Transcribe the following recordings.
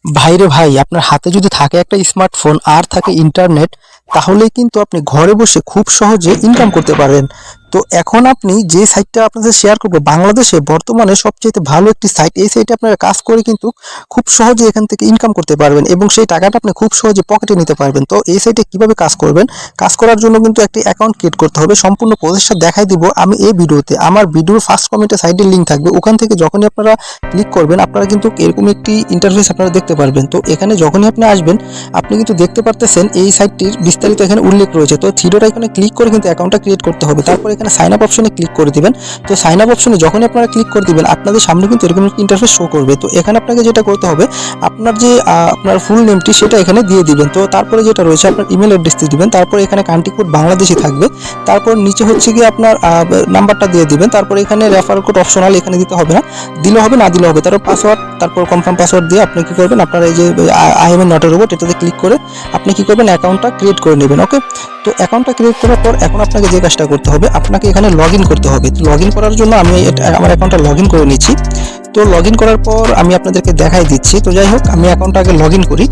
ভাইরে ভাই, আপনার হাতে যদি থাকে একটা স্মার্টফোন আর থাকে ইন্টারনেট, তাহলেই কিন্তু আপনি ঘরে বসে খুব সহজে ইনকাম করতে পারবেন। তো এখন আপনি যে সাইটটা আপনাদের শেয়ার করবো, বাংলাদেশে বর্তমানে সবচেয়ে ভালো একটি সাইট। এই সাইটে আপনারা কাজ করে কিন্তু খুব সহজে এখান থেকে ইনকাম করতে পারবেন এবং সেই টাকাটা আপনি খুব সহজে পকেটে নিতে পারবেন। তো এই সাইটে কিভাবে কাজ করবেন, কাজ করার জন্য কিন্তু একটি অ্যাকাউন্ট ক্রিয়েট করতে হবে। সম্পূর্ণ প্রসেসটা দেখাই দিব আমি এই ভিডিওতে। আমার ভিডিওর ফার্স্ট কমেন্টে সাইডের লিঙ্ক থাকবে, ওখান থেকে যখনই আপনারা ক্লিক করবেন আপনারা কিন্তু এরকম একটি ইন্টারফেস আপনারা দেখতে পারবেন। তো এখানে যখনই আপনি আসবেন, আপনি কিন্তু দেখতে পারতেছেন এই সাইটটির বিস্তারিত এখানে উল্লেখ রয়েছে। তো থ্রিডট আইকনে ক্লিক করে কিন্তু অ্যাকাউন্টটা ক্রিয়েট করতে হবে। তারপর এখানে সাইন আপ অপশনে ক্লিক করে দিবেন। তো সাইন আপ অপশনে যখনই আপনারা ক্লিক করে দিবেন, আপনাদের সামনে কিন্তু এরকম একটি ইন্টারফেস শো করবে। তো এখানে আপনাকে যেটা করতে হবে, আপনার যে আপনার ফুল নেমটি সেটা এখানে দিয়ে দিবেন। তো তারপরে যেটা রয়েছে আপনার ইমেল অ্যাড্রেস দিয়ে দিবেন। তারপরে এখানে কান্ট্রি কোড বাংলাদেশি থাকবে। তারপর নিচে হচ্ছে গিয়ে আপনার নাম্বারটা দিয়ে দিবেন। তারপর এখানে রেফার কোড অপশনাল, এখানে দিতে হবে না, দিলে হবে না দিলে হবে। তারপর পাসওয়ার্ড, তারপর কনফার্ম পাসওয়ার্ড দিয়ে আপনি কি করবেন, আপনার এই যে I M A not a robot এটাতে ক্লিক করে আপনি কি করবেন, অ্যাকাউন্টটা ক্রিয়েট করে নেবেন। ওকে, তো অ্যাকাউন্টটা ক্রিয়েট করার পর এখন আপনাকে যে কাজটা করতে হবে, আপনাকে এখানে লগ ইন করতে হবে। লগ ইন করার জন্য আমি আমার অ্যাকাউন্টটা লগ ইন করে নিচ্ছি। তো লগ ইন করার পর আমি আপনাদেরকে দেখাই দিচ্ছি। তো যাই হোক, আমি অ্যাকাউন্টটা আগে লগ ইন করি।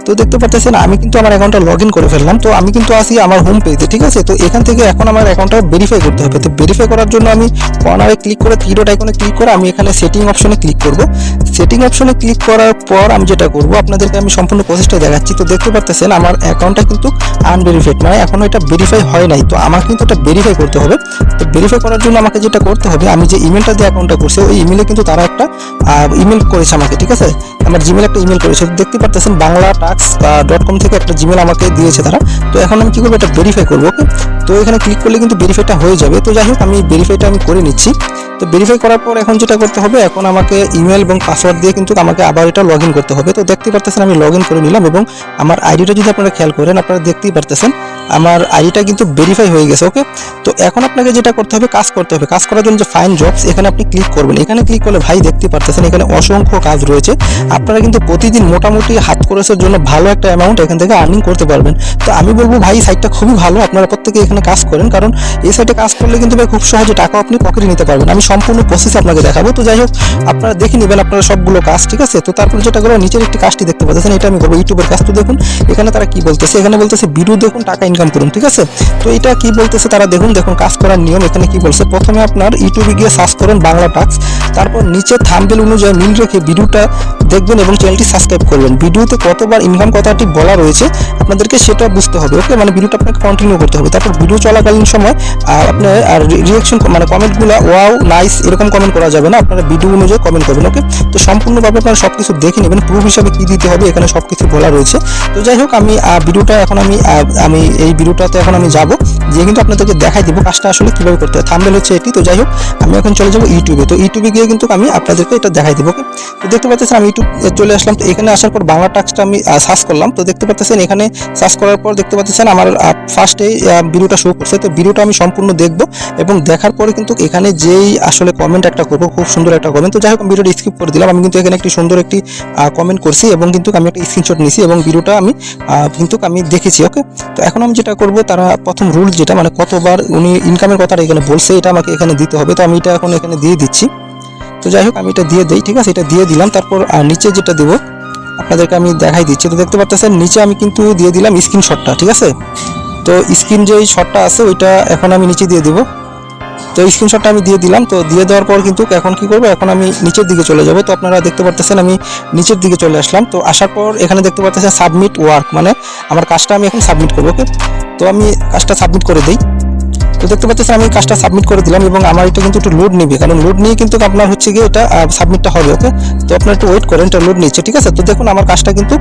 তো দেখতে পাচ্ছেন আমি কিন্তু আমার অ্যাকাউন্টটা লগ ইন করে ফেললাম। তো আমি কিন্তু আসি আমার হোম পেজে, ঠিক আছে। তো এখান থেকে এখন আমার অ্যাকাউন্টটা ভেরিফাই করতে হবে। তো ভেরিফাই করার জন্য আমি কর্নারে ক্লিক করে থ্রি ডট আইকনে ক্লিক করে আমি এখানে সেটিং অপশনে ক্লিক করব। সেটিং অপশনে ক্লিক করার পর আমি যেটা করব, আপনাদেরকে আমি সম্পূর্ণ প্রসেসটা দেখাচ্ছি। তো দেখতে পাচ্ছেন আমার অ্যাকাউন্টটা কিন্তু আনভেরিফাইড, মানে এখনো এটা ভেরিফাই হয় নাই। তো আমার কিন্তু এটা ভেরিফাই করতে হবে। তো ভেরিফাই করার জন্য আমাকে যেটা করতে হবে, আমি যে ইমেলটা দিয়ে অ্যাকাউন্টটা করছি ওই ইমেলে কিন্তু তারা একটা ইমেল করেছে আমাকে, ঠিক আছে। আমার জিমেল একটা ইমেল করেছে, দেখতে পাচ্ছেন banglatasks.com থেকে একটা জিমেল আমাকে দিয়েছে তারা। তো এখন আমি কি করবো, এটা ভেরিফাই করবো। ওকে, তো এখানে ক্লিক করলে কিন্তু ভেরিফাইটা হয়ে যাবে। তো যাই হোক, আমি ভেরিফাইটা আমি করে নিচ্ছি। তো ভেরিফাই করার পর এখন যেটা করতে হবে, এখন আমাকে ইমেল এবং পাসওয়ার্ড দিয়ে কিন্তু আমাকে আবার এটা লগ ইন করতে হবে। তো দেখতে পারতেছেন আমি লগ ইন করে নিলাম এবং আমার আইডিটা যদি আপনারা খেয়াল করেন, আপনারা দেখতেই পারতেছেন আমার আইডিটা কিন্তু ভেরিফাই হয়ে গেছে। ওকে, তো এখন আপনাকে যেটা করতে হবে, কাজ করতে হবে। কাজ করার জন্য যে ফাইন্ড জবস, এখানে আপনি ক্লিক করবেন। এখানে ক্লিক করলে ভাই দেখতে পারতেছেন এখানে অসংখ্য কাজ রয়েছে। আপনারা কিন্তু প্রতিদিন মোটামুটি হাত খরচের জন্য ভালো একটা অ্যামাউন্ট এখান থেকে আর্নিং করতে পারবেন। তো আমি বলবো ভাই, সাইটটা খুবই ভালো, আপনারা প্রত্যেকে এখানে কাজ করেন, কারণ এই সাইটে কাজ করলে কিন্তু ভাই খুব সহজে টাকা আপনি পকেটে নিতে পারবেন। আমি সম্পূর্ণ প্রসেস আপনাকে দেখাবো। তো যাই হোক, আপনারা দেখে নেবেন আপনারা সবগুলো কাজ, ঠিক আছে। তো তারপর যেটা করবো, নিচের একটি কাজটি দেখতে পাচ্ছেন, এটা আমি করবো ইউটিউবের কাজ। তো দেখুন এখানে তারা কি বলতেছে, এখানে বলতেছে ভিডিও দেখুন টাকা ইনকাম করুন, ঠিক আছে। তো এটা কি বলতেছে তারা দেখুন কাজ করার নিয়ম এখানে কি বলছে। প্রথমে আপনার ইউটিউবে গিয়ে সার্চ করুন বাংলা টাস্ক, তারপর নিচে থাম্বনেল অনুযায়ী মিল রেখে ভিডিওটা দেখবেন এবং চ্যানেলটি সাবস্ক্রাইব করবেন। ভিডিওতে কতবার ইনকাম কথাটি বলা রয়েছে আপনাদেরকে সেটা বুঝতে হবে। ওকে, মানে ভিডিওটা আপনাকে কন্টিনিউ করতে হবে। তারপর ভিডিও চলাকালীন সময় আপনার রিয়াকশন মানে কমেন্টগুলো ওয়াও নাইস এরকম কমেন্ট করা যাবে না, আপনারা ভিডিও অনুযায়ী কমেন্ট করবেন। ওকে, তো সম্পূর্ণভাবে আপনারা সবকিছু দেখে নেবেন, প্রুফ হিসাবে কি দিতে হবে এখানে সবকিছু বলা রয়েছে। তো যাই হোক, আমি ভিডিওটা এখন আমি এই ভিডিওটাতে এখন আমি যাব, যে কিন্তু আপনাদেরকে দেখাই দিব কাজটা আসলে কিভাবে করতে হয়। থাম্বনেল হচ্ছে এটি। তো যাই হোক, আমি এখন চলে যাব ইউটিউবে। তো ইউটিউবে গিয়ে কিন্তু আমি আপনাদেরকে এটা দেখাই দিব। ওকে, তো দেখতে পাচ্ছেন আমি ইউটিউব চলে আসলাম। তো এখানে আসার পর বাংলা টাস্কটা আমি সার্চ করলাম। তো দেখতে পাচ্ছেন এখানে সার্চ করার পর দেখতে পাচ্ছেন আমার ফার্স্টে ভিডিওটা শো করছে। তো ভিডিওটা আমি সম্পূর্ণ দেখব এবং দেখার পরে কিন্তু এখানে যেই আসলে কমেন্ট একটা করবো, খুব সুন্দর একটা কমেন্ট। তো যাই হোক, ভিডিওটা স্কিপ করে দিলাম। আমি কিন্তু এখানে একটি সুন্দর একটি কমেন্ট করছি এবং কিন্তু আমি একটা স্ক্রিনশট নিয়েছি এবং ভিডিওটা আমি দেখেছি। ওকে, তো এখন আমি যেটা করব, তারা প্রথম রুল যেটা মানে কতবার উনি ইনকামের কথাটা এখানে বলছে, এটা আমাকে এখানে দিতে হবে। তো আমি এটা এখন এখানে দিয়ে দিচ্ছি। তো যাই হোক, আমি এটা দিয়ে দিই, ঠিক আছে। এটা দিয়ে দিলাম। তারপর নিচে যেটা দেবো আপনাদেরকে আমি দেখাই দিচ্ছি। তো দেখতে পাচ্ছেন নিচে আমি কিন্তু দিয়ে দিলাম স্ক্রিনশটটা, ঠিক আছে। তো স্ক্রিন যে শটটা আছে ওইটা এখন আমি নিচে দিয়ে দিব। তো স্ক্রিনশটটা আমি দিয়ে দিলাম। তো দিয়ে দেওয়ার পর কিন্তু এখন কি করবো, এখন আমি নিচের দিকে চলে যাব। তো আপনারা দেখতে পাচ্ছেন আমি নিচের দিকে চলে আসলাম। তো আসার পর এখানে দেখতে পাচ্ছেন সাবমিট ওয়ার্ক, মানে আমার কাজটা আমি এখন সাবমিট করবো। ওকে, তো আমি কাজটা সাবমিট করে দিই। তো দেখতে পাচ্ছেন আমি কাজটা সাবমিট করে দিলাম এবং আমার এটা কিন্তু একটু লোড নেবে, কারণ লোড নিয়ে কিন্তু আপনার হচ্ছে গিয়ে এটা সাবমিটটা হবে। ওকে, তো আপনার একটু ওয়েট করেন, এটা লোড নিচ্ছে, ঠিক আছে। তো দেখুন আমার কাজটা কিন্তু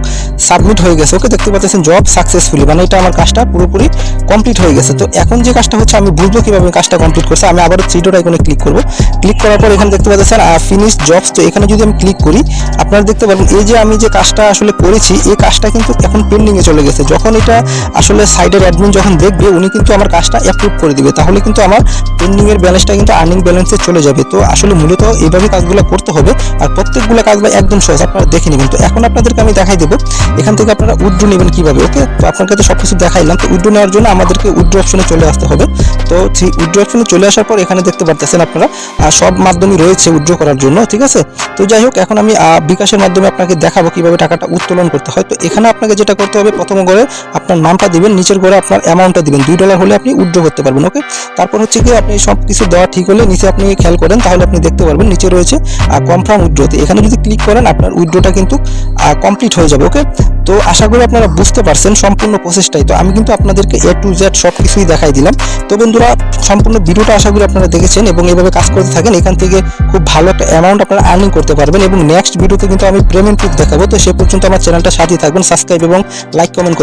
সাবমিট হয়ে গেছে। ওকে, দেখতে পাচ্ছেন জব সাকসেসফুলি, মানে এটা আমার কাজটা পুরোপুরি কমপ্লিট হয়ে গেছে। তো এখন যে কাজটা হচ্ছে, আমি বুঝবো কিভাবে কাজটা কমপ্লিট করছে। আমি আবারও থ্রি ডট আইকনে ক্লিক করব। ক্লিক করার পর এখানে দেখতে পাচ্ছেন ফিনিশ জবস। তো এখানে যদি আমি ক্লিক করি, আপনারা দেখতে পারবেন এই যে আমি যে কাজটা আসলে করেছি এই কাজটা কিন্তু এখন পেন্ডিংয়ে চলে গেছে। যখন এটা আসলে সাইডের অ্যাডমিন যখন দেখবে, উনি কিন্তু আমার কাজটা অ্যাপ্রুভ করে দিবে। দিবে, তাহলে কিন্তু আমার পেন্ডিং এর ব্যালেন্সটা কিন্তু আর্নিং ব্যালেন্সে চলে যাবে। তো আসলে মূলত এইভাবে কাজগুলো করতে হবে, আর প্রত্যেকগুলো কাজ একদম সহজ, আপনারা দেখে নেবেন। তো এখন আপনাদেরকে আমি দেখাই দেবো এখান থেকে আপনারা উইথড্র নেবেন কিভাবে। ওকে, তো আপনাকে তো সবকিছু দেখাইলাম। তো উইথড্র নেওয়ার জন্য আমাদেরকে উইথড্র অপশনে চলে আসতে হবে। তো সেই উইথড্র অপশনে চলে আসার পর এখানে দেখতে পারতেছেন আপনারা সব মাধ্যমই রয়েছে উইথড্র করার জন্য, ঠিক আছে। তো যাই হোক, এখন আমি বিকাশের মাধ্যমে আপনাকে দেখাবো কিভাবে টাকাটা উত্তোলন করতে হয়। তো এখানে আপনাকে যেটা করতে হবে, প্রথম ঘরে আপনার নামটা দিবেন, নিচের ঘরে আপনার অ্যামাউন্টটা দিবেন, $2 হলে আপনি উইথড্র করতে পারবেন। ওকে, তারপর হচ্ছে কি আপনি সব কিছু দেওয়া ঠিক হলে নিচে আপনি খেয়াল করেন, তাহলে আপনি দেখতে পারবেন নিচে রয়েছে কনফার্ম উইথড্রতে। এখানে যদি ক্লিক করেন আপনার উইথড্রটা কিন্তু কমপ্লিট হয়ে যাবে। ওকে, তো আশা করি আপনারা বুঝতে পারছেন সম্পূর্ণ প্রসেসটাই। তো আমি কিন্তু আপনাদেরকে A to Z সব কিছুই দেখাই দিলাম। তো বন্ধুরা, সম্পূর্ণ ভিডিওটা আশা করি আপনারা দেখেছেন এবং এভাবে কাজ করতে থাকেন, এখান থেকে খুব ভালো একটা অ্যামাউন্ট আপনারা আর্নিং করতে পারবেন। এবং নেক্সট ভিডিওতে কিন্তু আমি পেমেন্ট প্রুফ দেখাবো। তো সে পর্যন্ত আমার চ্যানেলটা সাথেই থাকবেন, সাবস্ক্রাইব এবং লাইক কমেন্ট